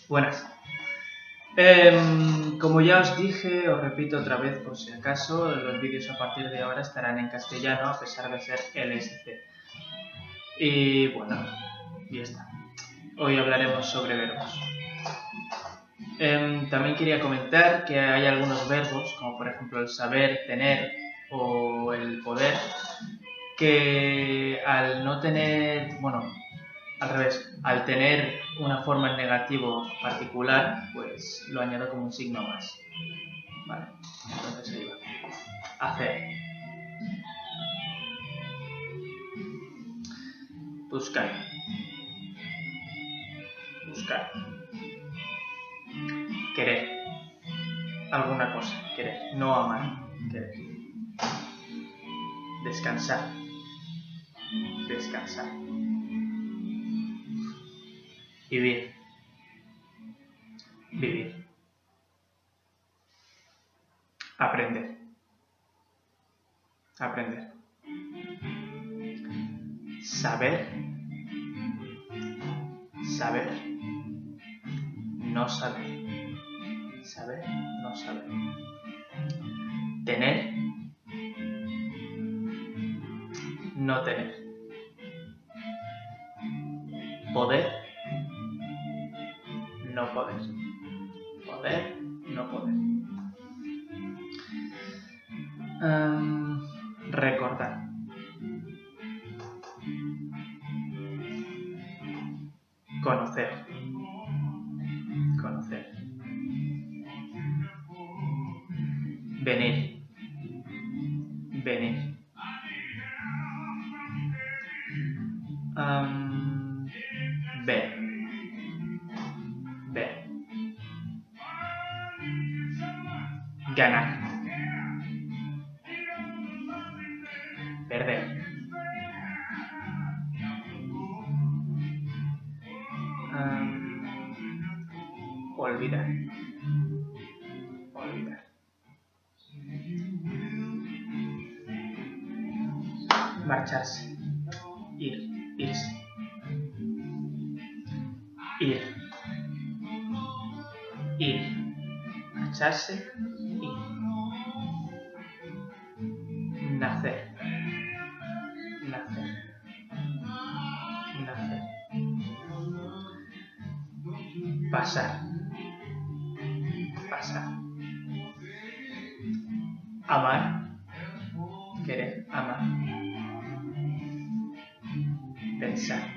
Buenas. Como ya os dije, os repito otra vez por si acaso, los vídeos a partir de ahora estarán en castellano a pesar de ser LSC. Y bueno, ya está. Hoy hablaremos sobre verbos. También quería comentar que hay algunos verbos, como por ejemplo el saber, tener o el poder, que al no tener, al revés, al tener una forma en negativo particular, pues lo añado como un signo más. Vale, entonces ahí va. Hacer. Buscar. Buscar. Querer. Alguna cosa. Querer. No amar. Querer. Descansar. Descansar. Vivir. Vivir. Aprender. Aprender. Saber. Saber. No saber. Saber. No saber. Tener. No tener. Poder. No poder. Poder. No poder. Recordar. Conocer. Conocer. Venir. Venir. Ver. Ver. Ganar. Perder. Olvidar. Olvidar. Marcharse. Ir. Irse. Ir. Ir. Marcharse. Ir. Nacer. Nacer. Nacer. Pasar. Pasar. Amar. Querer. Amar. Pensar.